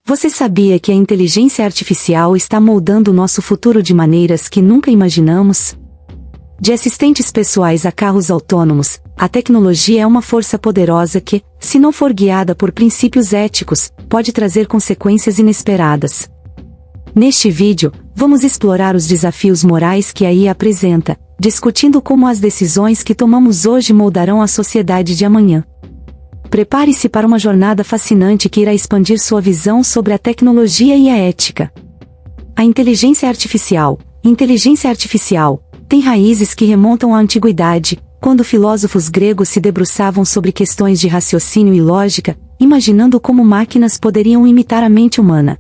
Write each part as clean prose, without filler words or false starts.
Você sabia que a inteligência artificial está moldando o nosso futuro de maneiras que nunca imaginamos? De assistentes pessoais a carros autônomos, a tecnologia é uma força poderosa que, se não for guiada por princípios éticos, pode trazer consequências inesperadas. Neste vídeo, vamos explorar os desafios morais que a IA apresenta, discutindo como as decisões que tomamos hoje moldarão a sociedade de amanhã. Prepare-se para uma jornada fascinante que irá expandir sua visão sobre a tecnologia e a ética. A inteligência artificial. Inteligência artificial tem raízes que remontam à antiguidade, quando filósofos gregos se debruçavam sobre questões de raciocínio e lógica, imaginando como máquinas poderiam imitar a mente humana.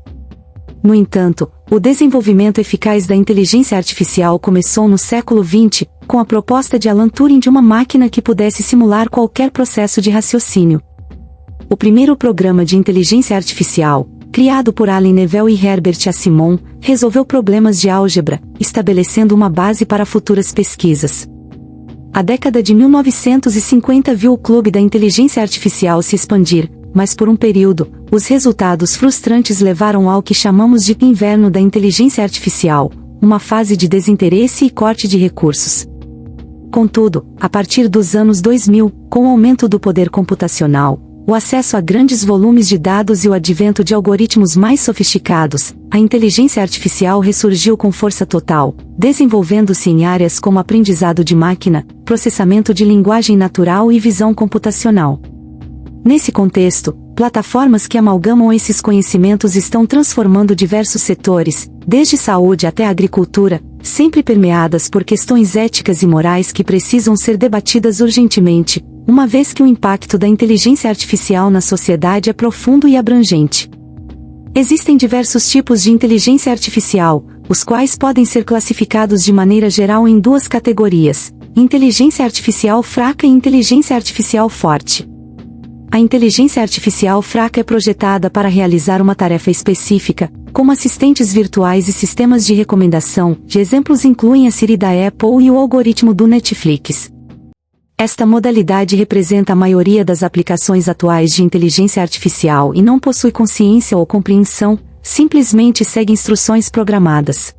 No entanto, o desenvolvimento eficaz da inteligência artificial começou no século XX, com a proposta de Alan Turing de uma máquina que pudesse simular qualquer processo de raciocínio. O primeiro programa de inteligência artificial, criado por Allen Neville e Herbert Asimov, resolveu problemas de álgebra, estabelecendo uma base para futuras pesquisas. A década de 1950 viu o clube da inteligência artificial se expandir, mas por um período, os resultados frustrantes levaram ao que chamamos de inverno da inteligência artificial, uma fase de desinteresse e corte de recursos. Contudo, a partir dos anos 2000, com o aumento do poder computacional, o acesso a grandes volumes de dados e o advento de algoritmos mais sofisticados, a inteligência artificial ressurgiu com força total, desenvolvendo-se em áreas como aprendizado de máquina, processamento de linguagem natural e visão computacional. Nesse contexto, plataformas que amalgamam esses conhecimentos estão transformando diversos setores, desde saúde até a agricultura, sempre permeadas por questões éticas e morais que precisam ser debatidas urgentemente, uma vez que o impacto da inteligência artificial na sociedade é profundo e abrangente. Existem diversos tipos de inteligência artificial, os quais podem ser classificados de maneira geral em duas categorias: inteligência artificial fraca e inteligência artificial forte. A inteligência artificial fraca é projetada para realizar uma tarefa específica, como assistentes virtuais e sistemas de recomendação. De exemplos incluem a Siri da Apple e o algoritmo do Netflix. Esta modalidade representa a maioria das aplicações atuais de inteligência artificial e não possui consciência ou compreensão, simplesmente segue instruções programadas.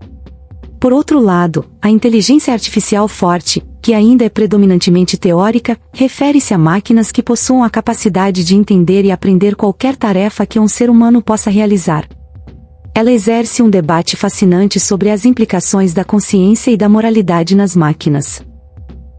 Por outro lado, a inteligência artificial forte, que ainda é predominantemente teórica, refere-se a máquinas que possuam a capacidade de entender e aprender qualquer tarefa que um ser humano possa realizar. Ela exerce um debate fascinante sobre as implicações da consciência e da moralidade nas máquinas.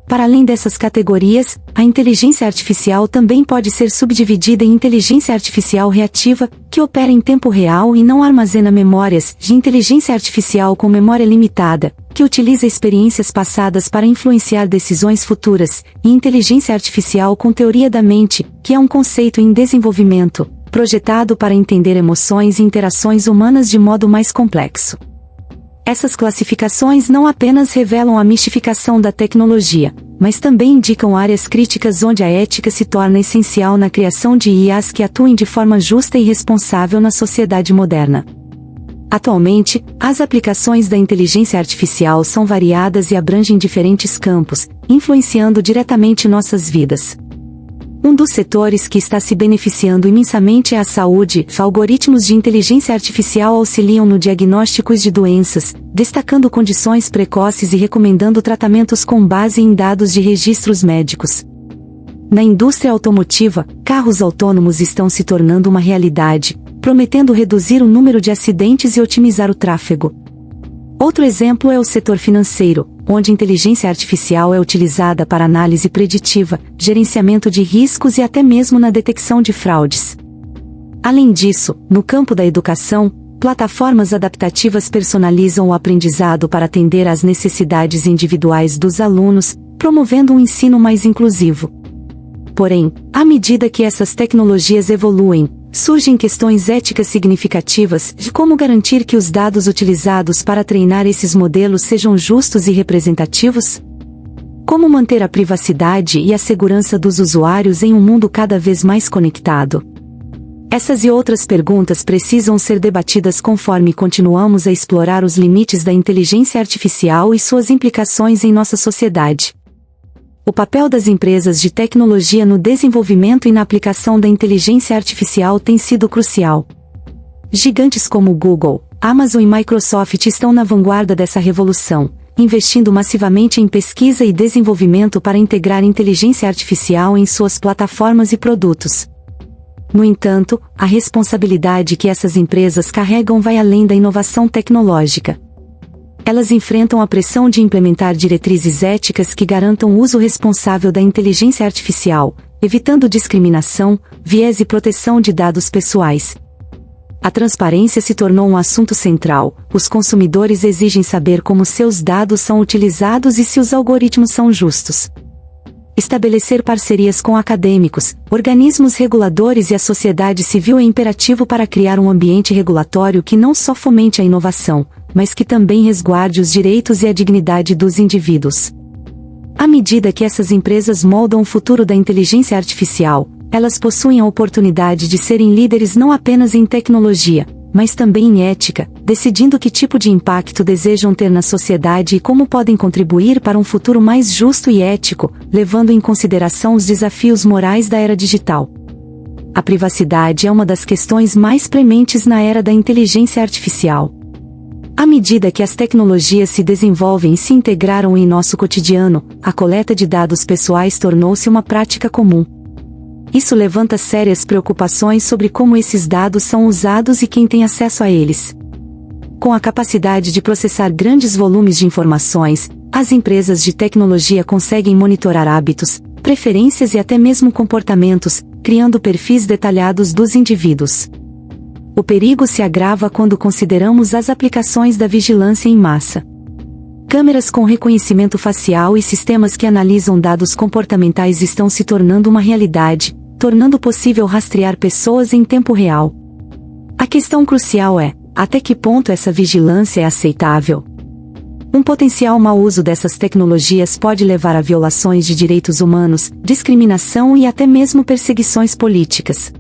Para além dessas categorias, a inteligência artificial também pode ser subdividida em inteligência artificial reativa, que opera em tempo real e não armazena memórias, de inteligência artificial com memória limitada, que utiliza experiências passadas para influenciar decisões futuras, e inteligência artificial com teoria da mente, que é um conceito em desenvolvimento, projetado para entender emoções e interações humanas de modo mais complexo. Essas classificações não apenas revelam a mistificação da tecnologia, mas também indicam áreas críticas onde a ética se torna essencial na criação de IAs que atuem de forma justa e responsável na sociedade moderna. Atualmente, as aplicações da inteligência artificial são variadas e abrangem diferentes campos, influenciando diretamente nossas vidas. Um dos setores que está se beneficiando imensamente é a saúde. Algoritmos de inteligência artificial auxiliam no diagnóstico de doenças, destacando condições precoces e recomendando tratamentos com base em dados de registros médicos. Na indústria automotiva, carros autônomos estão se tornando uma realidade, prometendo reduzir o número de acidentes e otimizar o tráfego. Outro exemplo é o setor financeiro, onde inteligência artificial é utilizada para análise preditiva, gerenciamento de riscos e até mesmo na detecção de fraudes. Além disso, no campo da educação, plataformas adaptativas personalizam o aprendizado para atender às necessidades individuais dos alunos, promovendo um ensino mais inclusivo. Porém, à medida que essas tecnologias evoluem, surgem questões éticas significativas de como garantir que os dados utilizados para treinar esses modelos sejam justos e representativos? Como manter a privacidade e a segurança dos usuários em um mundo cada vez mais conectado? Essas e outras perguntas precisam ser debatidas conforme continuamos a explorar os limites da inteligência artificial e suas implicações em nossa sociedade. O papel das empresas de tecnologia no desenvolvimento e na aplicação da inteligência artificial tem sido crucial. Gigantes como Google, Amazon e Microsoft estão na vanguarda dessa revolução, investindo massivamente em pesquisa e desenvolvimento para integrar inteligência artificial em suas plataformas e produtos. No entanto, a responsabilidade que essas empresas carregam vai além da inovação tecnológica. Elas enfrentam a pressão de implementar diretrizes éticas que garantam o uso responsável da inteligência artificial, evitando discriminação, viés e proteção de dados pessoais. A transparência se tornou um assunto central. Os consumidores exigem saber como seus dados são utilizados e se os algoritmos são justos. Estabelecer parcerias com acadêmicos, organismos reguladores e a sociedade civil é imperativo para criar um ambiente regulatório que não só fomente a inovação, mas que também resguarde os direitos e a dignidade dos indivíduos. À medida que essas empresas moldam o futuro da inteligência artificial, elas possuem a oportunidade de serem líderes não apenas em tecnologia, mas também em ética, decidindo que tipo de impacto desejam ter na sociedade e como podem contribuir para um futuro mais justo e ético, levando em consideração os desafios morais da era digital. A privacidade é uma das questões mais prementes na era da inteligência artificial. À medida que as tecnologias se desenvolvem e se integraram em nosso cotidiano, a coleta de dados pessoais tornou-se uma prática comum. Isso levanta sérias preocupações sobre como esses dados são usados e quem tem acesso a eles. Com a capacidade de processar grandes volumes de informações, as empresas de tecnologia conseguem monitorar hábitos, preferências e até mesmo comportamentos, criando perfis detalhados dos indivíduos. O perigo se agrava quando consideramos as aplicações da vigilância em massa. Câmeras com reconhecimento facial e sistemas que analisam dados comportamentais estão se tornando uma realidade, tornando possível rastrear pessoas em tempo real. A questão crucial é: até que ponto essa vigilância é aceitável? Um potencial mau uso dessas tecnologias pode levar a violações de direitos humanos, discriminação e até mesmo perseguições políticas.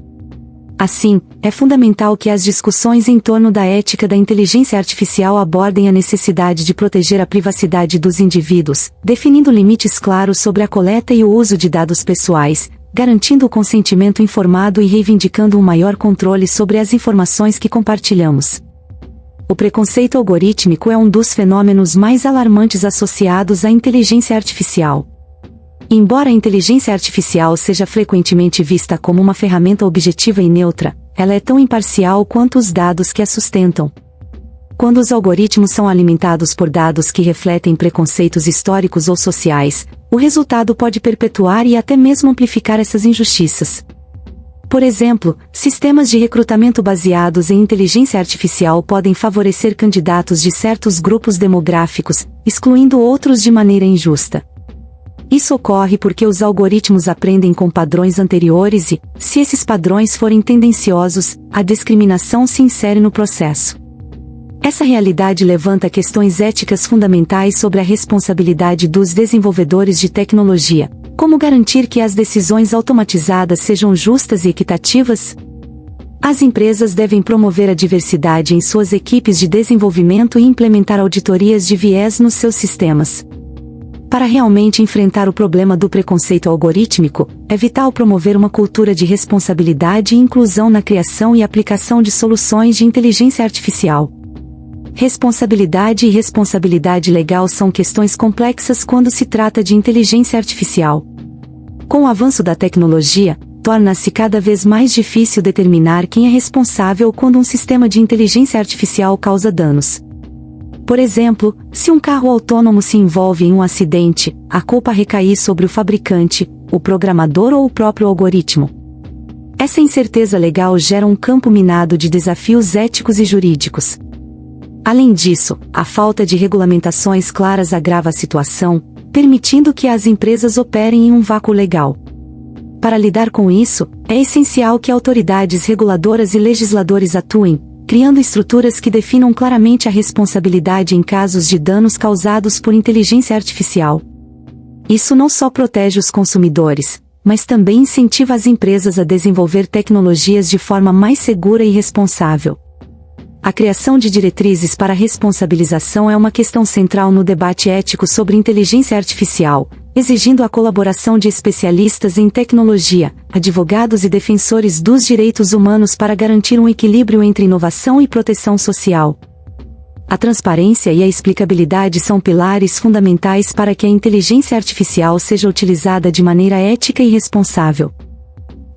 Assim, é fundamental que as discussões em torno da ética da inteligência artificial abordem a necessidade de proteger a privacidade dos indivíduos, definindo limites claros sobre a coleta e o uso de dados pessoais, garantindo o consentimento informado e reivindicando um maior controle sobre as informações que compartilhamos. O preconceito algorítmico é um dos fenômenos mais alarmantes associados à inteligência artificial. Embora a inteligência artificial seja frequentemente vista como uma ferramenta objetiva e neutra, ela é tão imparcial quanto os dados que a sustentam. Quando os algoritmos são alimentados por dados que refletem preconceitos históricos ou sociais, o resultado pode perpetuar e até mesmo amplificar essas injustiças. Por exemplo, sistemas de recrutamento baseados em inteligência artificial podem favorecer candidatos de certos grupos demográficos, excluindo outros de maneira injusta. Isso ocorre porque os algoritmos aprendem com padrões anteriores e, se esses padrões forem tendenciosos, a discriminação se insere no processo. Essa realidade levanta questões éticas fundamentais sobre a responsabilidade dos desenvolvedores de tecnologia. Como garantir que as decisões automatizadas sejam justas e equitativas? As empresas devem promover a diversidade em suas equipes de desenvolvimento e implementar auditorias de viés nos seus sistemas. Para realmente enfrentar o problema do preconceito algorítmico, é vital promover uma cultura de responsabilidade e inclusão na criação e aplicação de soluções de inteligência artificial. Responsabilidade e responsabilidade legal são questões complexas quando se trata de inteligência artificial. Com o avanço da tecnologia, torna-se cada vez mais difícil determinar quem é responsável quando um sistema de inteligência artificial causa danos. Por exemplo, se um carro autônomo se envolve em um acidente, a culpa recai sobre o fabricante, o programador ou o próprio algoritmo. Essa incerteza legal gera um campo minado de desafios éticos e jurídicos. Além disso, a falta de regulamentações claras agrava a situação, permitindo que as empresas operem em um vácuo legal. Para lidar com isso, é essencial que autoridades reguladoras e legisladores atuem, criando estruturas que definam claramente a responsabilidade em casos de danos causados por inteligência artificial. Isso não só protege os consumidores, mas também incentiva as empresas a desenvolver tecnologias de forma mais segura e responsável. A criação de diretrizes para a responsabilização é uma questão central no debate ético sobre inteligência artificial, exigindo a colaboração de especialistas em tecnologia, advogados e defensores dos direitos humanos para garantir um equilíbrio entre inovação e proteção social. A transparência e a explicabilidade são pilares fundamentais para que a inteligência artificial seja utilizada de maneira ética e responsável.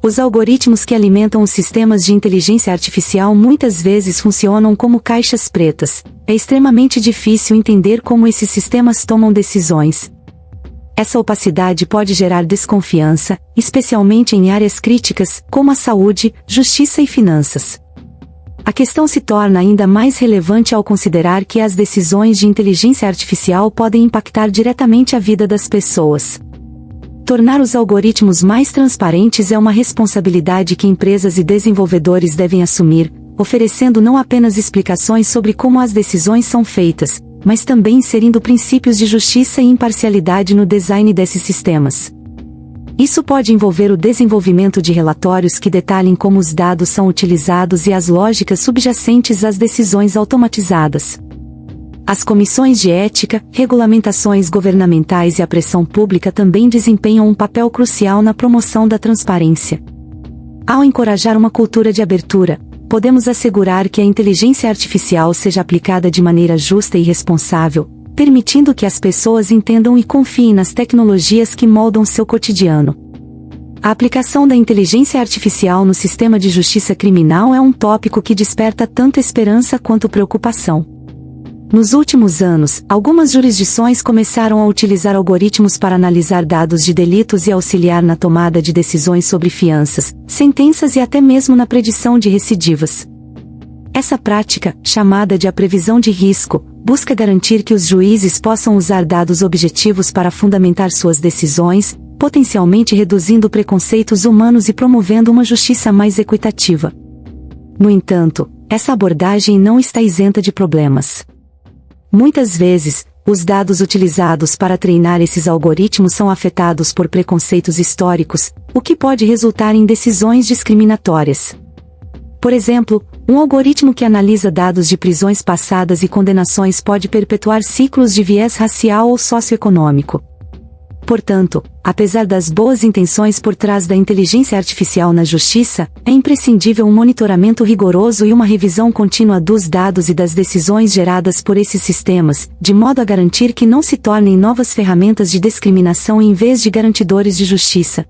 Os algoritmos que alimentam os sistemas de inteligência artificial muitas vezes funcionam como caixas pretas. É extremamente difícil entender como esses sistemas tomam decisões. Essa opacidade pode gerar desconfiança, especialmente em áreas críticas, como a saúde, justiça e finanças. A questão se torna ainda mais relevante ao considerar que as decisões de inteligência artificial podem impactar diretamente a vida das pessoas. Tornar os algoritmos mais transparentes é uma responsabilidade que empresas e desenvolvedores devem assumir, oferecendo não apenas explicações sobre como as decisões são feitas, mas também inserindo princípios de justiça e imparcialidade no design desses sistemas. Isso pode envolver o desenvolvimento de relatórios que detalhem como os dados são utilizados e as lógicas subjacentes às decisões automatizadas. As comissões de ética, regulamentações governamentais e a pressão pública também desempenham um papel crucial na promoção da transparência. Ao encorajar uma cultura de abertura, podemos assegurar que a inteligência artificial seja aplicada de maneira justa e responsável, permitindo que as pessoas entendam e confiem nas tecnologias que moldam seu cotidiano. A aplicação da inteligência artificial no sistema de justiça criminal é um tópico que desperta tanto esperança quanto preocupação. Nos últimos anos, algumas jurisdições começaram a utilizar algoritmos para analisar dados de delitos e auxiliar na tomada de decisões sobre fianças, sentenças e até mesmo na predição de recidivas. Essa prática, chamada de a previsão de risco, busca garantir que os juízes possam usar dados objetivos para fundamentar suas decisões, potencialmente reduzindo preconceitos humanos e promovendo uma justiça mais equitativa. No entanto, essa abordagem não está isenta de problemas. Muitas vezes, os dados utilizados para treinar esses algoritmos são afetados por preconceitos históricos, o que pode resultar em decisões discriminatórias. Por exemplo, um algoritmo que analisa dados de prisões passadas e condenações pode perpetuar ciclos de viés racial ou socioeconômico. Portanto, apesar das boas intenções por trás da inteligência artificial na justiça, é imprescindível um monitoramento rigoroso e uma revisão contínua dos dados e das decisões geradas por esses sistemas, de modo a garantir que não se tornem novas ferramentas de discriminação em vez de garantidores de justiça.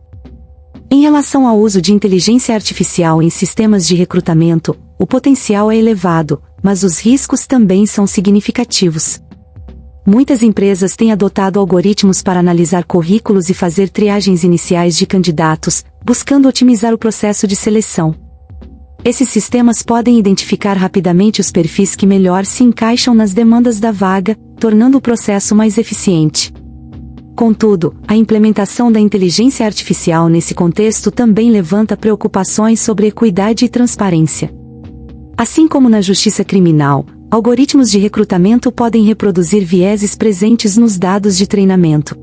Em relação ao uso de inteligência artificial em sistemas de recrutamento, o potencial é elevado, mas os riscos também são significativos. Muitas empresas têm adotado algoritmos para analisar currículos e fazer triagens iniciais de candidatos, buscando otimizar o processo de seleção. Esses sistemas podem identificar rapidamente os perfis que melhor se encaixam nas demandas da vaga, tornando o processo mais eficiente. Contudo, a implementação da inteligência artificial nesse contexto também levanta preocupações sobre equidade e transparência. Assim como na justiça criminal, algoritmos de recrutamento podem reproduzir vieses presentes nos dados de treinamento.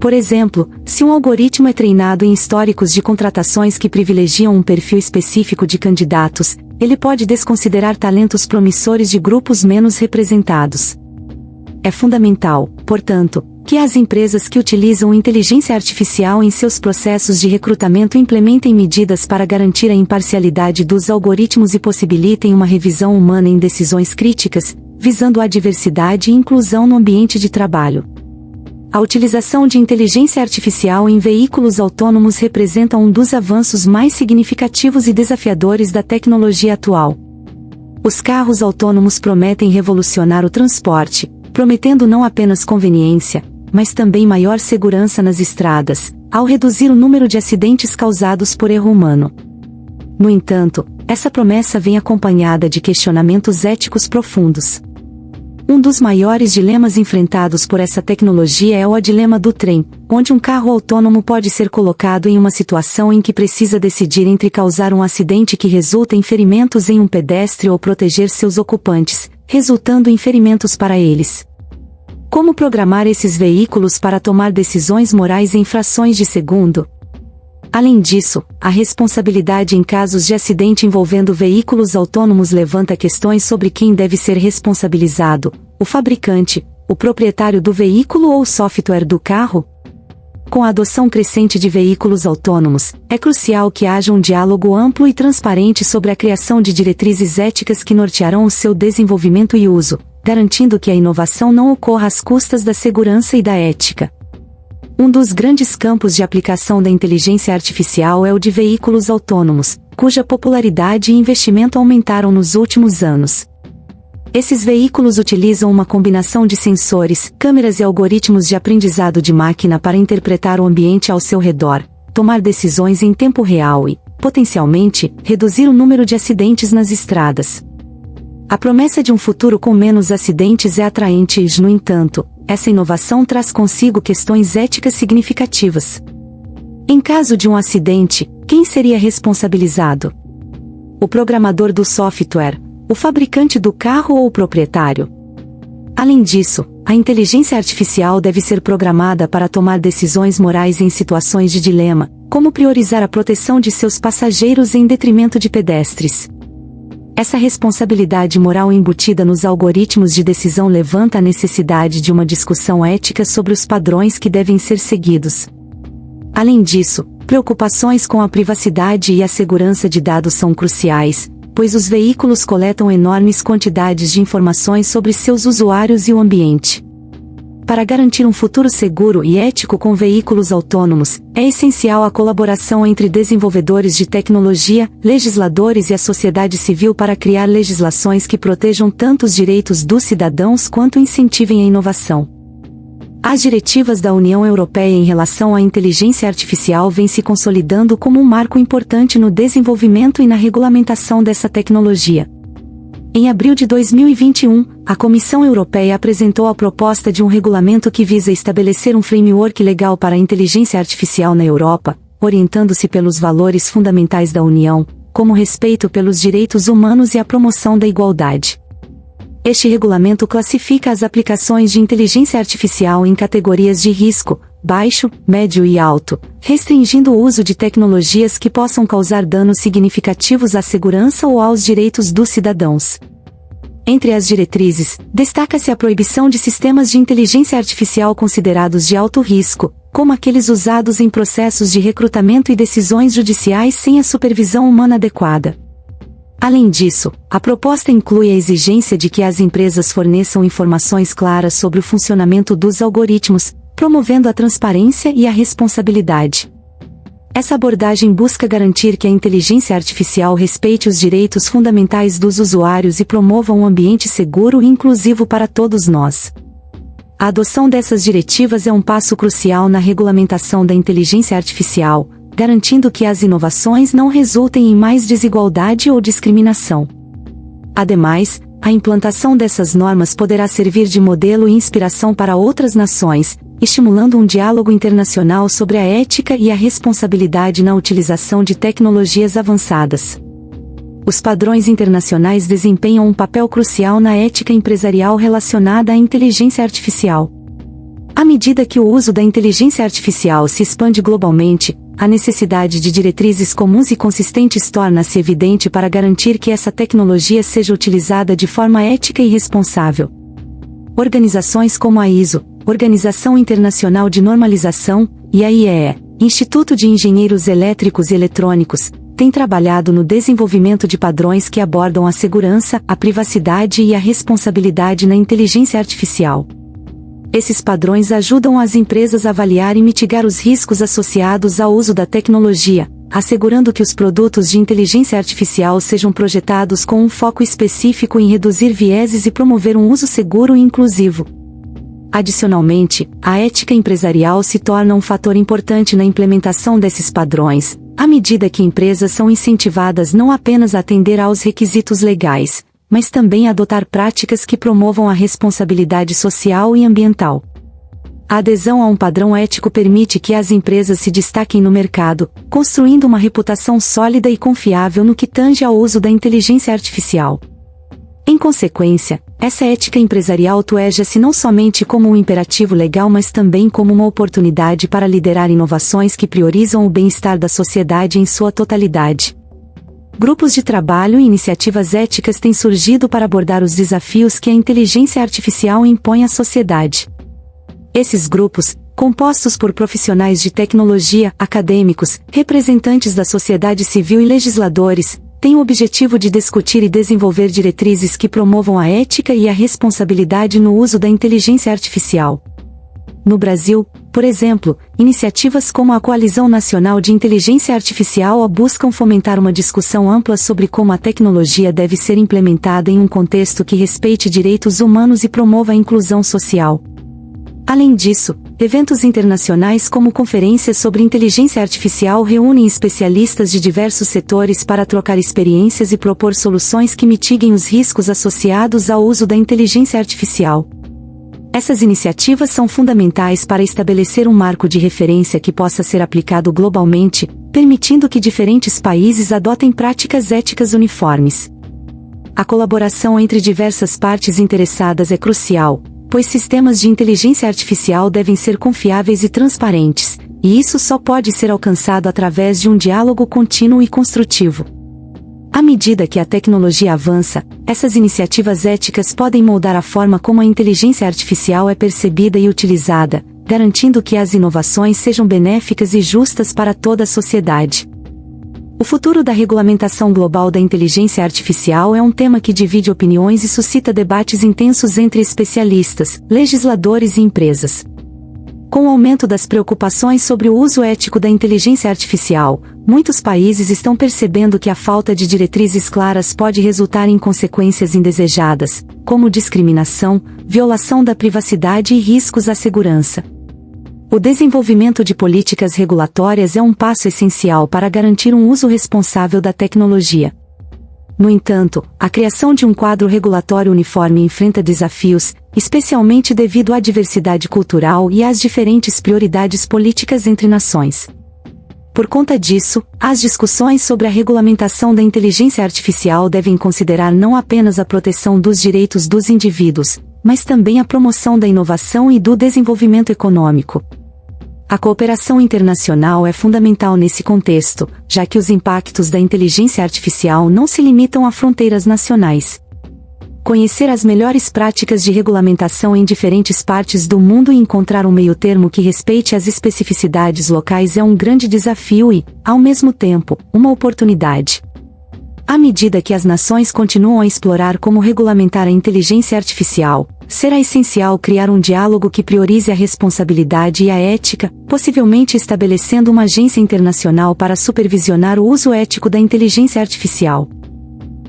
Por exemplo, se um algoritmo é treinado em históricos de contratações que privilegiam um perfil específico de candidatos, ele pode desconsiderar talentos promissores de grupos menos representados. É fundamental, portanto, que as empresas que utilizam inteligência artificial em seus processos de recrutamento implementem medidas para garantir a imparcialidade dos algoritmos e possibilitem uma revisão humana em decisões críticas, visando a diversidade e inclusão no ambiente de trabalho. A utilização de inteligência artificial em veículos autônomos representa um dos avanços mais significativos e desafiadores da tecnologia atual. Os carros autônomos prometem revolucionar o transporte, prometendo não apenas conveniência, mas também maior segurança nas estradas, ao reduzir o número de acidentes causados por erro humano. No entanto, essa promessa vem acompanhada de questionamentos éticos profundos. Um dos maiores dilemas enfrentados por essa tecnologia é o dilema do trem, onde um carro autônomo pode ser colocado em uma situação em que precisa decidir entre causar um acidente que resulta em ferimentos em um pedestre ou proteger seus ocupantes, resultando em ferimentos para eles. Como programar esses veículos para tomar decisões morais em frações de segundo? Além disso, a responsabilidade em casos de acidente envolvendo veículos autônomos levanta questões sobre quem deve ser responsabilizado: o fabricante, o proprietário do veículo ou o software do carro? Com a adoção crescente de veículos autônomos, é crucial que haja um diálogo amplo e transparente sobre a criação de diretrizes éticas que nortearão o seu desenvolvimento e uso, garantindo que a inovação não ocorra às custas da segurança e da ética. Um dos grandes campos de aplicação da inteligência artificial é o de veículos autônomos, cuja popularidade e investimento aumentaram nos últimos anos. Esses veículos utilizam uma combinação de sensores, câmeras e algoritmos de aprendizado de máquina para interpretar o ambiente ao seu redor, tomar decisões em tempo real e, potencialmente, reduzir o número de acidentes nas estradas. A promessa de um futuro com menos acidentes é atraente e, no entanto, essa inovação traz consigo questões éticas significativas. Em caso de um acidente, quem seria responsabilizado? O programador do software, o fabricante do carro ou o proprietário? Além disso, a inteligência artificial deve ser programada para tomar decisões morais em situações de dilema, como priorizar a proteção de seus passageiros em detrimento de pedestres. Essa responsabilidade moral embutida nos algoritmos de decisão levanta a necessidade de uma discussão ética sobre os padrões que devem ser seguidos. Além disso, preocupações com a privacidade e a segurança de dados são cruciais, pois os veículos coletam enormes quantidades de informações sobre seus usuários e o ambiente. Para garantir um futuro seguro e ético com veículos autônomos, é essencial a colaboração entre desenvolvedores de tecnologia, legisladores e a sociedade civil para criar legislações que protejam tanto os direitos dos cidadãos quanto incentivem a inovação. As diretivas da União Europeia em relação à inteligência artificial vêm se consolidando como um marco importante no desenvolvimento e na regulamentação dessa tecnologia. Em abril de 2021, a Comissão Europeia apresentou a proposta de um regulamento que visa estabelecer um framework legal para a inteligência artificial na Europa, orientando-se pelos valores fundamentais da União, como respeito pelos direitos humanos e a promoção da igualdade. Este regulamento classifica as aplicações de inteligência artificial em categorias de risco, baixo, médio e alto, restringindo o uso de tecnologias que possam causar danos significativos à segurança ou aos direitos dos cidadãos. Entre as diretrizes, destaca-se a proibição de sistemas de inteligência artificial considerados de alto risco, como aqueles usados em processos de recrutamento e decisões judiciais sem a supervisão humana adequada. Além disso, a proposta inclui a exigência de que as empresas forneçam informações claras sobre o funcionamento dos algoritmos, promovendo a transparência e a responsabilidade. Essa abordagem busca garantir que a inteligência artificial respeite os direitos fundamentais dos usuários e promova um ambiente seguro e inclusivo para todos nós. A adoção dessas diretivas é um passo crucial na regulamentação da inteligência artificial, garantindo que as inovações não resultem em mais desigualdade ou discriminação. Ademais, a implantação dessas normas poderá servir de modelo e inspiração para outras nações, estimulando um diálogo internacional sobre a ética e a responsabilidade na utilização de tecnologias avançadas. Os padrões internacionais desempenham um papel crucial na ética empresarial relacionada à inteligência artificial. À medida que o uso da inteligência artificial se expande globalmente, a necessidade de diretrizes comuns e consistentes torna-se evidente para garantir que essa tecnologia seja utilizada de forma ética e responsável. Organizações como a ISO, Organização Internacional de Normalização, e a IEE, Instituto de Engenheiros Elétricos e Eletrônicos, têm trabalhado no desenvolvimento de padrões que abordam a segurança, a privacidade e a responsabilidade na inteligência artificial. Esses padrões ajudam as empresas a avaliar e mitigar os riscos associados ao uso da tecnologia, assegurando que os produtos de inteligência artificial sejam projetados com um foco específico em reduzir vieses e promover um uso seguro e inclusivo. Adicionalmente, a ética empresarial se torna um fator importante na implementação desses padrões, à medida que empresas são incentivadas não apenas a atender aos requisitos legais, mas também a adotar práticas que promovam a responsabilidade social e ambiental. A adesão a um padrão ético permite que as empresas se destaquem no mercado, construindo uma reputação sólida e confiável no que tange ao uso da inteligência artificial. Em consequência, essa ética empresarial tueja-se não somente como um imperativo legal mas também como uma oportunidade para liderar inovações que priorizam o bem-estar da sociedade em sua totalidade. Grupos de trabalho e iniciativas éticas têm surgido para abordar os desafios que a inteligência artificial impõe à sociedade. Esses grupos, compostos por profissionais de tecnologia, acadêmicos, representantes da sociedade civil e legisladores, tem o objetivo de discutir e desenvolver diretrizes que promovam a ética e a responsabilidade no uso da inteligência artificial. No Brasil, por exemplo, iniciativas como a Coalizão Nacional de Inteligência Artificial buscam fomentar uma discussão ampla sobre como a tecnologia deve ser implementada em um contexto que respeite direitos humanos e promova a inclusão social. Além disso, eventos internacionais como conferências sobre inteligência artificial reúnem especialistas de diversos setores para trocar experiências e propor soluções que mitiguem os riscos associados ao uso da inteligência artificial. Essas iniciativas são fundamentais para estabelecer um marco de referência que possa ser aplicado globalmente, permitindo que diferentes países adotem práticas éticas uniformes. A colaboração entre diversas partes interessadas é crucial, pois sistemas de inteligência artificial devem ser confiáveis e transparentes, e isso só pode ser alcançado através de um diálogo contínuo e construtivo. À medida que a tecnologia avança, essas iniciativas éticas podem moldar a forma como a inteligência artificial é percebida e utilizada, garantindo que as inovações sejam benéficas e justas para toda a sociedade. O futuro da regulamentação global da inteligência artificial é um tema que divide opiniões e suscita debates intensos entre especialistas, legisladores e empresas. Com o aumento das preocupações sobre o uso ético da inteligência artificial, muitos países estão percebendo que a falta de diretrizes claras pode resultar em consequências indesejadas, como discriminação, violação da privacidade e riscos à segurança. O desenvolvimento de políticas regulatórias é um passo essencial para garantir um uso responsável da tecnologia. No entanto, a criação de um quadro regulatório uniforme enfrenta desafios, especialmente devido à diversidade cultural e às diferentes prioridades políticas entre nações. Por conta disso, as discussões sobre a regulamentação da inteligência artificial devem considerar não apenas a proteção dos direitos dos indivíduos, mas também a promoção da inovação e do desenvolvimento econômico. A cooperação internacional é fundamental nesse contexto, já que os impactos da inteligência artificial não se limitam a fronteiras nacionais. Conhecer as melhores práticas de regulamentação em diferentes partes do mundo e encontrar um meio-termo que respeite as especificidades locais é um grande desafio e, ao mesmo tempo, uma oportunidade. À medida que as nações continuam a explorar como regulamentar a inteligência artificial, será essencial criar um diálogo que priorize a responsabilidade e a ética, possivelmente estabelecendo uma agência internacional para supervisionar o uso ético da inteligência artificial.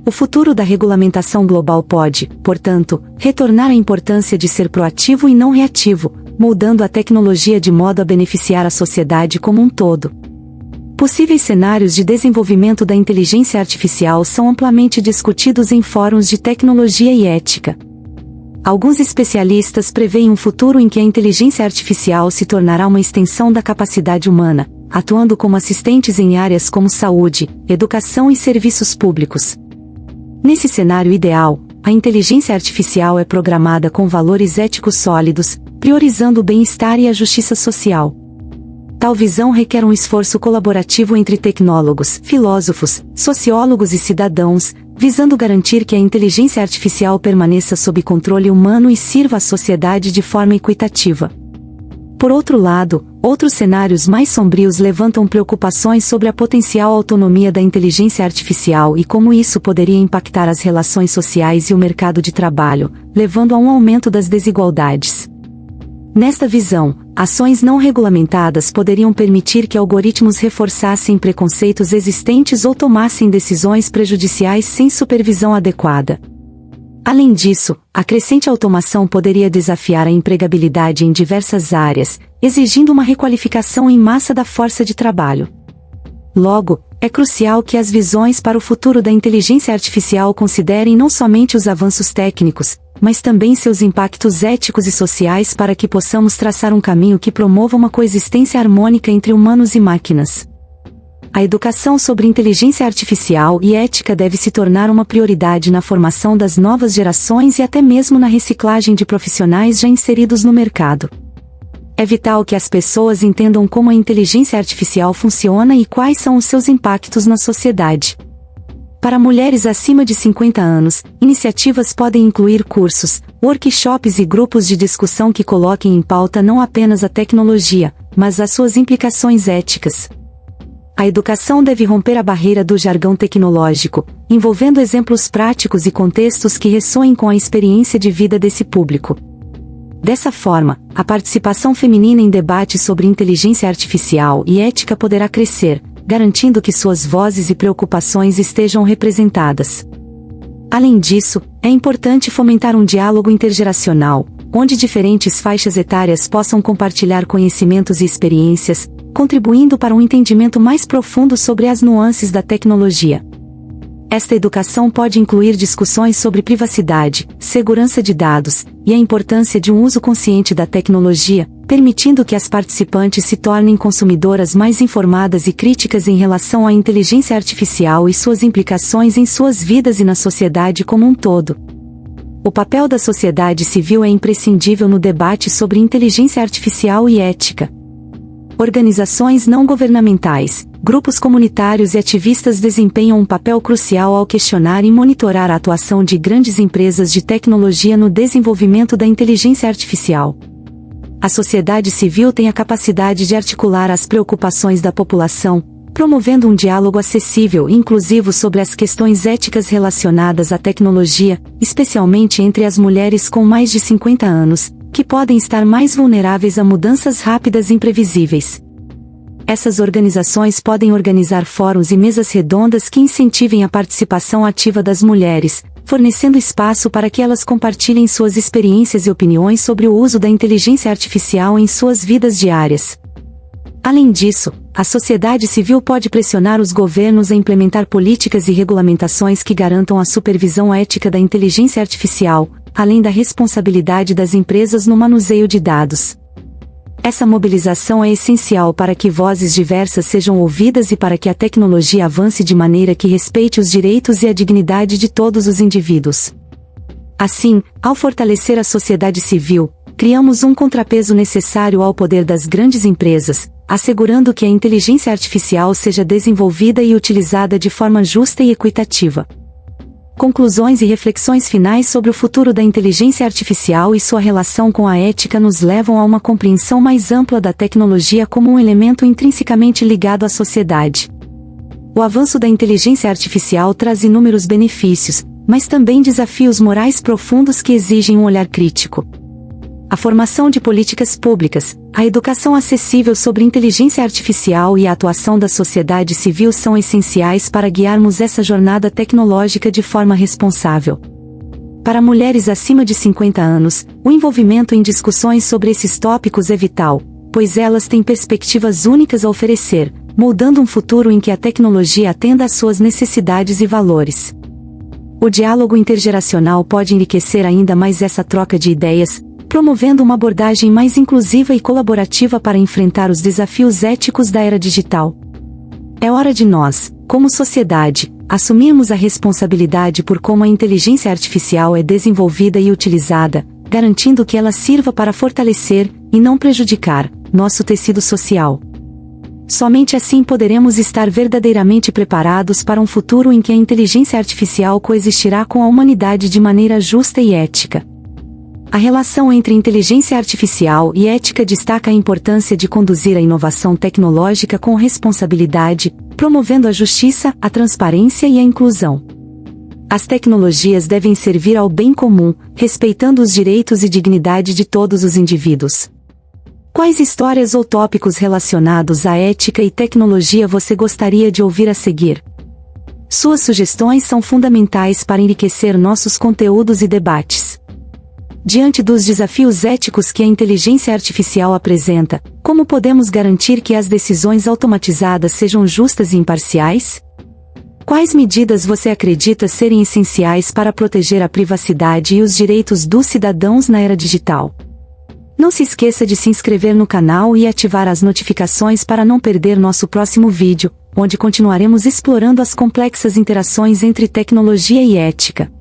O futuro da regulamentação global pode, portanto, retornar à importância de ser proativo e não reativo, moldando a tecnologia de modo a beneficiar a sociedade como um todo. Possíveis cenários de desenvolvimento da inteligência artificial são amplamente discutidos em fóruns de tecnologia e ética. Alguns especialistas preveem um futuro em que a inteligência artificial se tornará uma extensão da capacidade humana, atuando como assistentes em áreas como saúde, educação e serviços públicos. Nesse cenário ideal, a inteligência artificial é programada com valores éticos sólidos, priorizando o bem-estar e a justiça social. Tal visão requer um esforço colaborativo entre tecnólogos, filósofos, sociólogos e cidadãos, visando garantir que a inteligência artificial permaneça sob controle humano e sirva à sociedade de forma equitativa. Por outro lado, outros cenários mais sombrios levantam preocupações sobre a potencial autonomia da inteligência artificial e como isso poderia impactar as relações sociais e o mercado de trabalho, levando a um aumento das desigualdades. Nesta visão, ações não regulamentadas poderiam permitir que algoritmos reforçassem preconceitos existentes ou tomassem decisões prejudiciais sem supervisão adequada. Além disso, a crescente automação poderia desafiar a empregabilidade em diversas áreas, exigindo uma requalificação em massa da força de trabalho. Logo, é crucial que as visões para o futuro da inteligência artificial considerem não somente os avanços técnicos, mas também seus impactos éticos e sociais para que possamos traçar um caminho que promova uma coexistência harmônica entre humanos e máquinas. A educação sobre inteligência artificial e ética deve se tornar uma prioridade na formação das novas gerações e até mesmo na reciclagem de profissionais já inseridos no mercado. É vital que as pessoas entendam como a inteligência artificial funciona e quais são os seus impactos na sociedade. Para mulheres acima de 50 anos, iniciativas podem incluir cursos, workshops e grupos de discussão que coloquem em pauta não apenas a tecnologia, mas as suas implicações éticas. A educação deve romper a barreira do jargão tecnológico, envolvendo exemplos práticos e contextos que ressoem com a experiência de vida desse público. Dessa forma, a participação feminina em debates sobre inteligência artificial e ética poderá crescer, garantindo que suas vozes e preocupações estejam representadas. Além disso, é importante fomentar um diálogo intergeracional, onde diferentes faixas etárias possam compartilhar conhecimentos e experiências, contribuindo para um entendimento mais profundo sobre as nuances da tecnologia. Esta educação pode incluir discussões sobre privacidade, segurança de dados, e a importância de um uso consciente da tecnologia, permitindo que as participantes se tornem consumidoras mais informadas e críticas em relação à inteligência artificial e suas implicações em suas vidas e na sociedade como um todo. O papel da sociedade civil é imprescindível no debate sobre inteligência artificial e ética. Organizações não governamentais, grupos comunitários e ativistas desempenham um papel crucial ao questionar e monitorar a atuação de grandes empresas de tecnologia no desenvolvimento da inteligência artificial. A sociedade civil tem a capacidade de articular as preocupações da população, promovendo um diálogo acessível e inclusivo sobre as questões éticas relacionadas à tecnologia, especialmente entre as mulheres com mais de 50 anos, que podem estar mais vulneráveis a mudanças rápidas e imprevisíveis. Essas organizações podem organizar fóruns e mesas redondas que incentivem a participação ativa das mulheres, fornecendo espaço para que elas compartilhem suas experiências e opiniões sobre o uso da inteligência artificial em suas vidas diárias. Além disso, a sociedade civil pode pressionar os governos a implementar políticas e regulamentações que garantam a supervisão ética da inteligência artificial, além da responsabilidade das empresas no manuseio de dados. Essa mobilização é essencial para que vozes diversas sejam ouvidas e para que a tecnologia avance de maneira que respeite os direitos e a dignidade de todos os indivíduos. Assim, ao fortalecer a sociedade civil, criamos um contrapeso necessário ao poder das grandes empresas, assegurando que a inteligência artificial seja desenvolvida e utilizada de forma justa e equitativa. Conclusões e reflexões finais sobre o futuro da inteligência artificial e sua relação com a ética nos levam a uma compreensão mais ampla da tecnologia como um elemento intrinsecamente ligado à sociedade. O avanço da inteligência artificial traz inúmeros benefícios, mas também desafios morais profundos que exigem um olhar crítico. A formação de políticas públicas, a educação acessível sobre inteligência artificial e a atuação da sociedade civil são essenciais para guiarmos essa jornada tecnológica de forma responsável. Para mulheres acima de 50 anos, o envolvimento em discussões sobre esses tópicos é vital, pois elas têm perspectivas únicas a oferecer, moldando um futuro em que a tecnologia atenda às suas necessidades e valores. O diálogo intergeracional pode enriquecer ainda mais essa troca de ideias, promovendo uma abordagem mais inclusiva e colaborativa para enfrentar os desafios éticos da era digital. É hora de nós, como sociedade, assumirmos a responsabilidade por como a inteligência artificial é desenvolvida e utilizada, garantindo que ela sirva para fortalecer, e não prejudicar, nosso tecido social. Somente assim poderemos estar verdadeiramente preparados para um futuro em que a inteligência artificial coexistirá com a humanidade de maneira justa e ética. A relação entre inteligência artificial e ética destaca a importância de conduzir a inovação tecnológica com responsabilidade, promovendo a justiça, a transparência e a inclusão. As tecnologias devem servir ao bem comum, respeitando os direitos e dignidade de todos os indivíduos. Quais histórias ou tópicos relacionados à ética e tecnologia você gostaria de ouvir a seguir? Suas sugestões são fundamentais para enriquecer nossos conteúdos e debates. Diante dos desafios éticos que a inteligência artificial apresenta, como podemos garantir que as decisões automatizadas sejam justas e imparciais? Quais medidas você acredita serem essenciais para proteger a privacidade e os direitos dos cidadãos na era digital? Não se esqueça de se inscrever no canal e ativar as notificações para não perder nosso próximo vídeo, onde continuaremos explorando as complexas interações entre tecnologia e ética.